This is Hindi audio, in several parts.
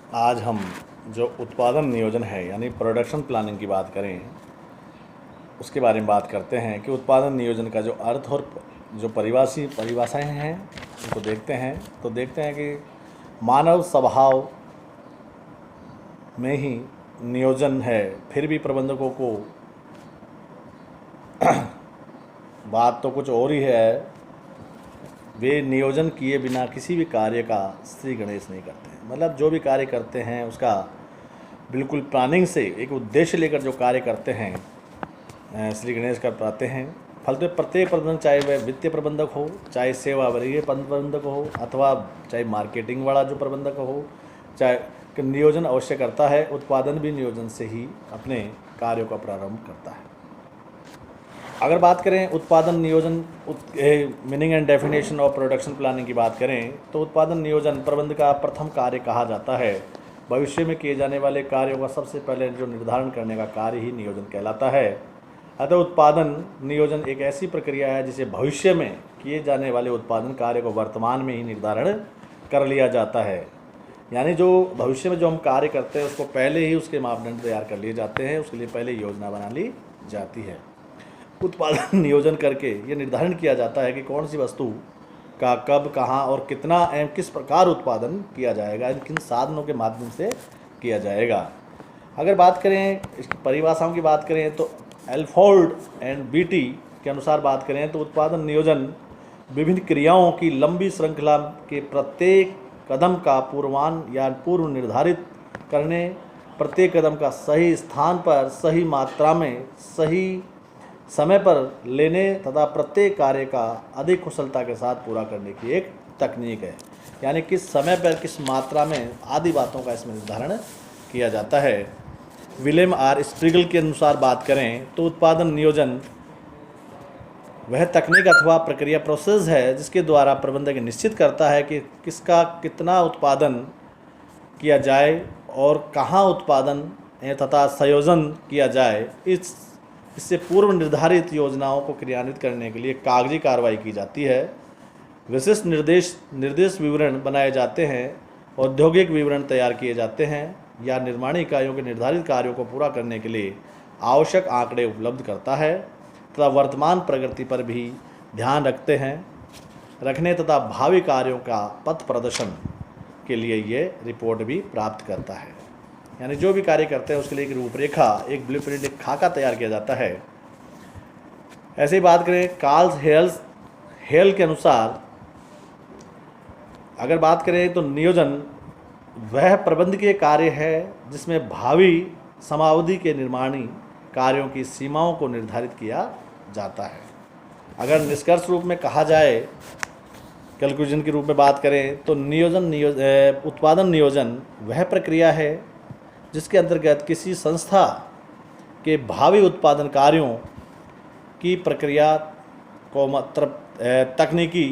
आज हम जो उत्पादन नियोजन है यानी प्रोडक्शन प्लानिंग की बात करें, उसके बारे में बात करते हैं कि उत्पादन नियोजन का जो अर्थ और जो परिभाषाएं हैं उनको देखते हैं कि मानव स्वभाव में ही नियोजन है। फिर भी प्रबंधकों को बात तो कुछ और ही है, वे नियोजन किए बिना किसी भी कार्य का श्री गणेश नहीं करते हैं। मतलब जो भी कार्य करते हैं उसका बिल्कुल प्लानिंग से एक उद्देश्य लेकर जो कार्य करते हैं श्री गणेश कर पाते हैं। फलतः प्रत्येक प्रबंधक, चाहे वह वित्तीय प्रबंधक हो, चाहे सेवा वर्गीय प्रबंधक हो, अथवा चाहे मार्केटिंग वाला जो प्रबंधक हो, चाहे नियोजन अवश्य करता है। उत्पादन भी नियोजन से ही अपने कार्यों का प्रारंभ करता है। अगर बात करें उत्पादन नियोजन meaning and definition of production planning की बात करें तो उत्पादन नियोजन प्रबंधन का प्रथम कार्य कहा जाता है। भविष्य में किए जाने वाले कार्यों का सबसे पहले जो निर्धारण करने का कार्य ही नियोजन कहलाता है। अतः उत्पादन नियोजन एक ऐसी प्रक्रिया है जिसे भविष्य में किए जाने वाले उत्पादन कार्य को वर्तमान में ही निर्धारण कर लिया जाता है। यानी जो भविष्य में जो हम कार्य करते हैं उसको पहले ही उसके मापदंड तैयार कर लिए जाते हैं, उसके लिए पहले योजना बना ली जाती है। उत्पादन नियोजन करके ये निर्धारण किया जाता है कि कौन सी वस्तु का कब, कहाँ और कितना एवं किस प्रकार उत्पादन किया जाएगा, किन साधनों के माध्यम से किया जाएगा। अगर बात करें इसकी परिभाषाओं की बात करें तो एल्फोल्ड एंड बीटी के अनुसार बात करें तो उत्पादन नियोजन विभिन्न क्रियाओं की लंबी श्रृंखला के प्रत्येक कदम का पूर्व निर्धारित करने, प्रत्येक कदम का सही स्थान पर, सही मात्रा में, सही समय पर लेने तथा प्रत्येक कार्य का अधिक कुशलता के साथ पूरा करने की एक तकनीक है। यानी किस समय पर, किस मात्रा में, आदि बातों का इसमें निर्धारण किया जाता है। विलियम आर स्प्रिगल के अनुसार बात करें तो उत्पादन नियोजन वह तकनीक अथवा प्रक्रिया प्रोसेस है जिसके द्वारा प्रबंधक निश्चित करता है कि किसका कितना उत्पादन किया जाए और कहाँ उत्पादन तथा संयोजन किया जाए। इससे पूर्व निर्धारित योजनाओं को क्रियान्वित करने के लिए कागजी कार्रवाई की जाती है। विशिष्ट निर्देश विवरण बनाए जाते हैं, औद्योगिक विवरण तैयार किए जाते हैं या निर्माण इकाइयों के निर्धारित कार्यों को पूरा करने के लिए आवश्यक आंकड़े उपलब्ध करता है तथा वर्तमान प्रगति पर भी ध्यान रखने तथा भावी कार्यों का पथ प्रदर्शन के लिए ये रिपोर्ट भी प्राप्त करता है। यानी जो भी कार्य करते हैं उसके लिए एक रूपरेखा, एक ब्लूप्रिंट, एक खाका तैयार किया जाता है। ऐसे ही बात करें कार्ल हेल के अनुसार अगर बात करें तो नियोजन वह प्रबंधकीय कार्य है जिसमें भावी समावधि के निर्माणी कार्यों की सीमाओं को निर्धारित किया जाता है। अगर निष्कर्ष रूप में कहा जाए, कंक्लूजन के रूप में बात करें तो उत्पादन नियोजन वह प्रक्रिया है जिसके अंतर्गत किसी संस्था के भावी उत्पादन कार्यों की प्रक्रिया को तकनीकी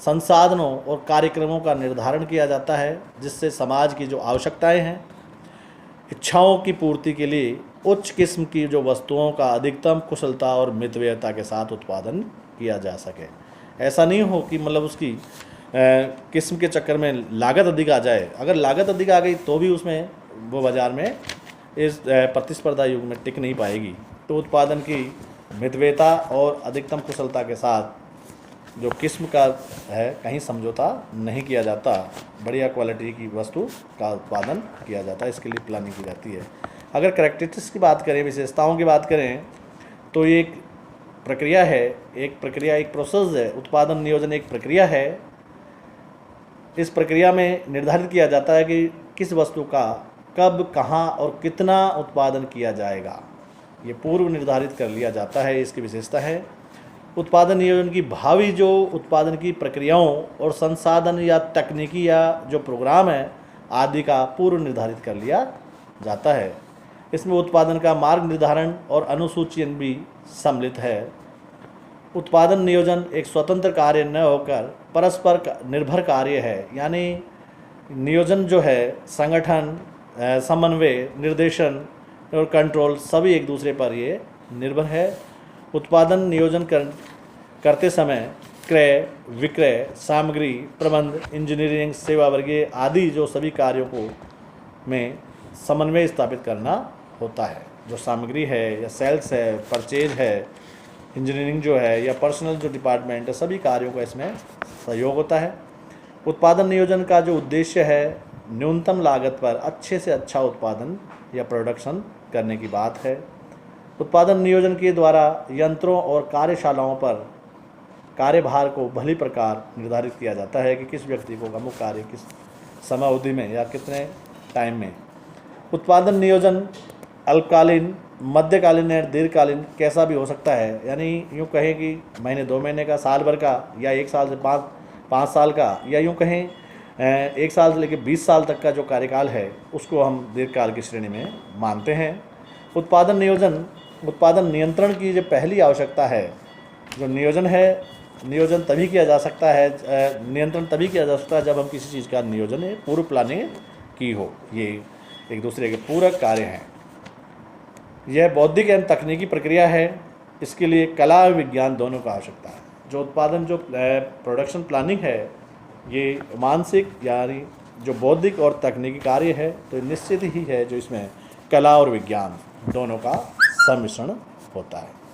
संसाधनों और कार्यक्रमों का निर्धारण किया जाता है, जिससे समाज की जो आवश्यकताएं हैं, इच्छाओं की पूर्ति के लिए उच्च किस्म की जो वस्तुओं का अधिकतम कुशलता और मितव्ययता के साथ उत्पादन किया जा सके। ऐसा नहीं हो कि मतलब उसकी किस्म के चक्कर में लागत अधिक आ जाए। अगर लागत अधिक आ गई तो भी उसमें वो बाज़ार में इस प्रतिस्पर्धा युग में टिक नहीं पाएगी। तो उत्पादन की मितव्ययता और अधिकतम कुशलता के साथ जो किस्म का है कहीं समझौता नहीं किया जाता, बढ़िया क्वालिटी की वस्तु का उत्पादन किया जाता है, इसके लिए प्लानिंग की जाती है। अगर कैरेक्टरिस्टिक्स की बात करें, विशेषताओं की बात करें तो ये एक प्रक्रिया है, एक प्रोसेस है। उत्पादन नियोजन एक प्रक्रिया है। इस प्रक्रिया में निर्धारित किया जाता है कि किस वस्तु का कब, कहाँ और कितना उत्पादन किया जाएगा, ये पूर्व निर्धारित कर लिया जाता है। इसकी विशेषता है। उत्पादन नियोजन की भावी जो उत्पादन की प्रक्रियाओं और संसाधन या तकनीकी या जो प्रोग्राम है आदि का पूर्व निर्धारित कर लिया जाता है। इसमें उत्पादन का मार्ग निर्धारण और अनुसूची भी सम्मिलित है। उत्पादन नियोजन एक स्वतंत्र कार्य न होकर परस्पर निर्भर कार्य है। यानी नियोजन जो है संगठन, समन्वय, निर्देशन और कंट्रोल सभी एक दूसरे पर ये निर्भर है। उत्पादन नियोजन करते समय क्रय, विक्रय, सामग्री प्रबंध, इंजीनियरिंग, सेवा वर्गीय आदि जो सभी कार्यों को में समन्वय स्थापित करना होता है। जो सामग्री है या सेल्स है, परचेज है, इंजीनियरिंग जो है या पर्सनल जो डिपार्टमेंट है, सभी कार्यों का इसमें सहयोग होता है। उत्पादन नियोजन का जो उद्देश्य है न्यूनतम लागत पर अच्छे से अच्छा उत्पादन या प्रोडक्शन करने की बात है। उत्पादन नियोजन के द्वारा यंत्रों और कार्यशालाओं पर कार्यभार को भली प्रकार निर्धारित किया जाता है कि किस व्यक्ति को अमुक कार्य किस समय अवधि में या कितने टाइम में। उत्पादन नियोजन अल्पकालीन, मध्यकालीन और दीर्घकालीन कैसा भी हो सकता है, यानी यूँ कहें कि महीने 2 महीने का, साल भर का, या 1 साल से 5 साल का, या यूँ कहें 1 साल से लेकर 20 साल तक का जो कार्यकाल है उसको हम दीर्घकाल की श्रेणी में मानते हैं। उत्पादन नियंत्रण की जो पहली आवश्यकता है, जो नियोजन तभी किया जा सकता है, नियंत्रण तभी किया जा सकता है जब हम किसी चीज़ का नियोजन पूर्व प्लानिंग की हो। ये एक दूसरे के पूरक कार्य हैं। यह बौद्धिक एवं तकनीकी प्रक्रिया है। इसके लिए कला और विज्ञान दोनों का आवश्यकता है। जो प्रोडक्शन प्लानिंग है, ये मानसिक यानी जो बौद्धिक और तकनीकी कार्य है, तो निश्चित ही है जो इसमें कला और विज्ञान दोनों का सम्मिश्रण होता है।